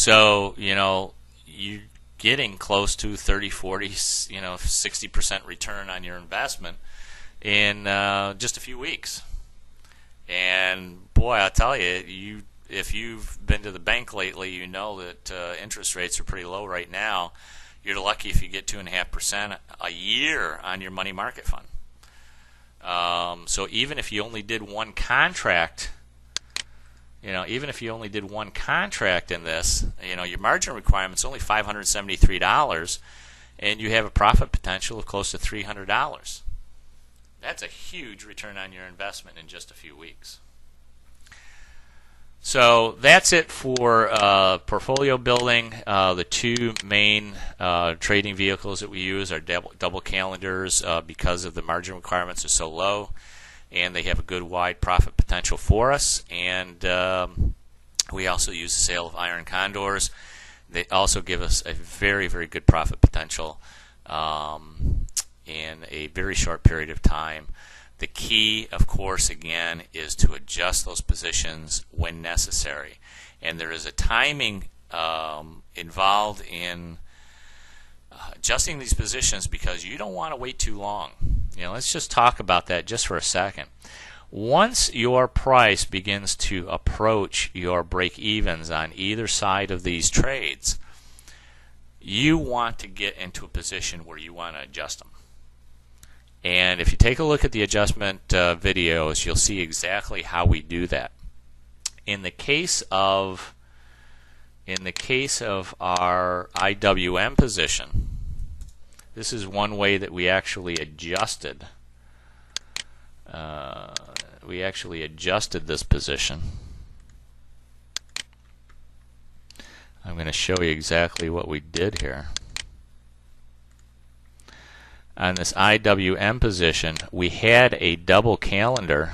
So, you're getting close to 30, 40, 60% return on your investment in just a few weeks. And boy, I'll tell you, if you've been to the bank lately, you know that interest rates are pretty low right now. You're lucky if you get 2.5% a year on your money market fund. So even if you only did one contract, even if you only did one contract in this, your margin requirement's only $573, and you have a profit potential of close to $300. That's a huge return on your investment in just a few weeks. So that's it for portfolio building. The two main trading vehicles that we use are double calendars because of the margin requirements are so low, and they have a good wide profit potential for us. And we also use the sale of iron condors. They also give us a very, very good profit potential in a very short period of time. The key, of course, again, is to adjust those positions when necessary. And there is a timing involved in adjusting these positions because you don't want to wait too long. Let's just talk about that just for a second. Once your price begins to approach your break-evens on either side of these trades, you want to get into a position where you want to adjust them. And if you take a look at the adjustment videos, you'll see exactly how we do that. In the case of our IWM position, this is one way that we actually adjusted. This position. I'm going to show you exactly what we did here. On this IWM position, we had a double calendar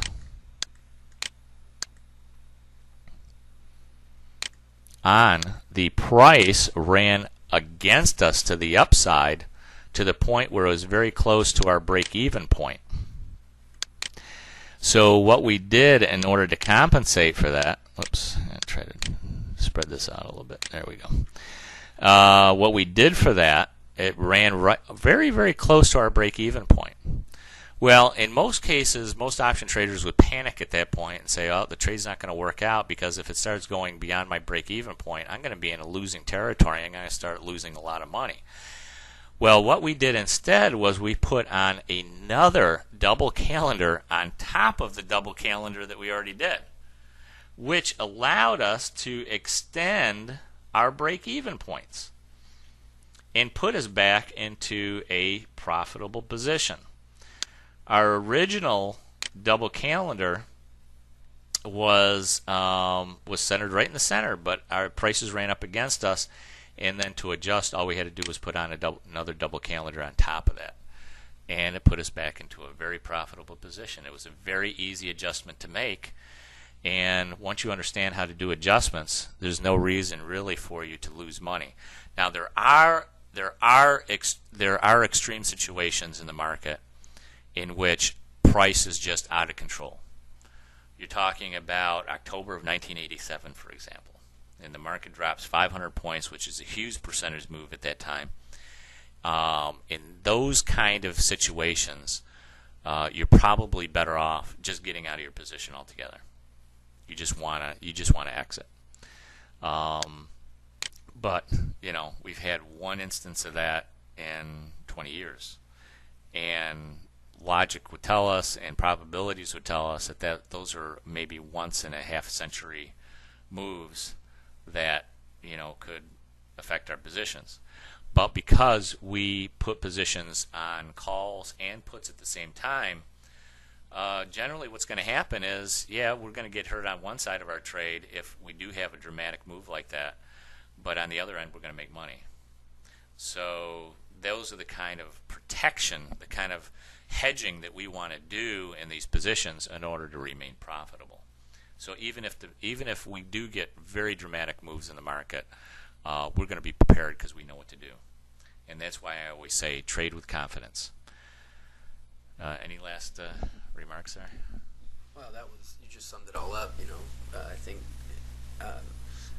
on. The price ran against us to the upside to the point where it was very close to our break-even point. So what we did in order to compensate for that, whoops, I'm going to try to spread this out a little bit. There we go. What we did for that, it ran very, very close to our break-even point. Well, in most cases, most option traders would panic at that point and say, oh, the trade's not going to work out because if it starts going beyond my break-even point, I'm going to be in a losing territory. I'm going to start losing a lot of money. Well, what we did instead was we put on another double calendar on top of the double calendar that we already did, which allowed us to extend our break-even points and put us back into a profitable position. Our original double calendar was centered right in the center, but our prices ran up against us, and then to adjust, all we had to do was put on another double calendar on top of that, and it put us back into a very profitable position. It was a very easy adjustment to make, and once you understand how to do adjustments, there's no reason really for you to lose money. Now there are extreme situations in the market in which price is just out of control. You're talking about October of 1987, for example, and the market drops 500 points, which is a huge percentage move at that time. In those kind of situations, you're probably better off just getting out of your position altogether. You just want to exit. But we've had one instance of that in 20 years, and logic would tell us, and probabilities would tell us that those are maybe once in a half century moves that could affect our positions. But because we put positions on calls and puts at the same time, generally what's going to happen is, we're going to get hurt on one side of our trade if we do have a dramatic move like that, but on the other end we're going to make money. So those are the kind of protection, the kind of hedging that we want to do in these positions in order to remain profitable. So even if we do get very dramatic moves in the market, we're going to be prepared because we know what to do. And that's why I always say trade with confidence. Any last remarks there? Well, you just summed it all up. I think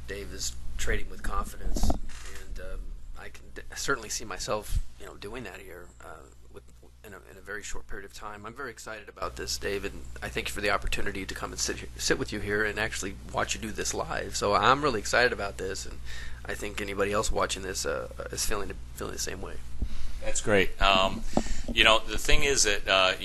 Dave has trading with confidence, and I can certainly see myself, doing that here in a very short period of time. I'm very excited about this, Dave, and I thank you for the opportunity to come and sit with you here and actually watch you do this live. So I'm really excited about this, and I think anybody else watching this is feeling the same way. That's great. The thing is that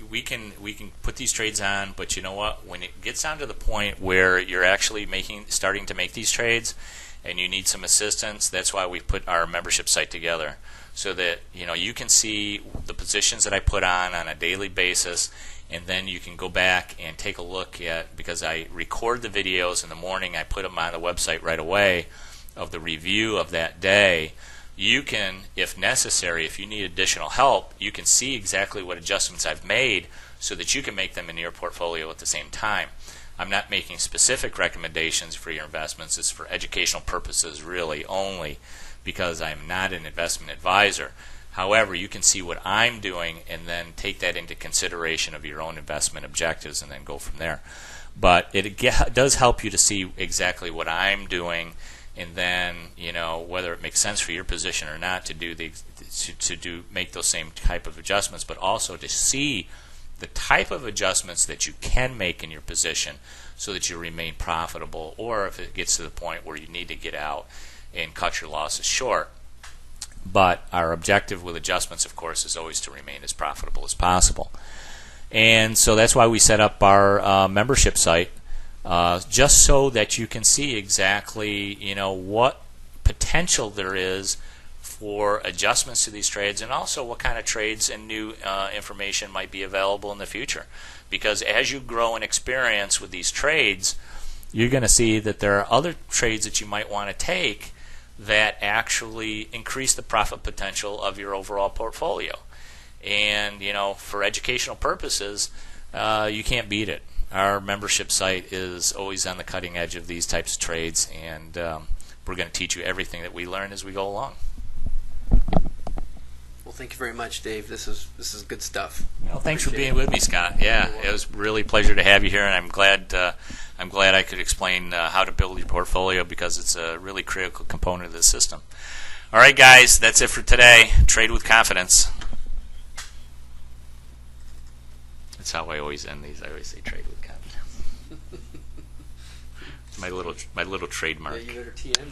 we can put these trades on, but you know what? When it gets down to the point where you're actually starting to make these trades, and you need some assistance, that's why we put our membership site together, so that you can see the positions that I put on a daily basis, and then you can go back and take a look at, because I record the videos in the morning, I put them on the website right away of the review of that day. You can, if necessary, if you need additional help, you can see exactly what adjustments I've made so that you can make them in your portfolio at the same time. I'm not making specific recommendations for your investments. It's for educational purposes really only, because I'm not an investment advisor. However, you can see what I'm doing and then take that into consideration of your own investment objectives and then go from there. But it does help you to see exactly what I'm doing, and then whether it makes sense for your position or not to make those same type of adjustments, but also to see the type of adjustments that you can make in your position so that you remain profitable, or if it gets to the point where you need to get out and cut your losses short. But our objective with adjustments, of course, is always to remain as profitable as possible. And so that's why we set up our membership site, just so that you can see exactly what potential there is for adjustments to these trades, and also what kind of trades and new information might be available in the future. Because as you grow in experience with these trades, you're going to see that there are other trades that you might want to take that actually increase the profit potential of your overall portfolio. And for educational purposes, you can't beat it. Our membership site is always on the cutting edge of these types of trades, and we're going to teach you everything that we learn as we go along. Well, thank you very much, Dave. This is good stuff. Thanks for being with me, Scott. Yeah, it was really a pleasure to have you here, and I'm glad I could explain how to build your portfolio, because it's a really critical component of the system. All right, guys, that's it for today. Trade with confidence. That's how I always end these. I always say trade with confidence. It's my little trademark. Yeah, you better TM.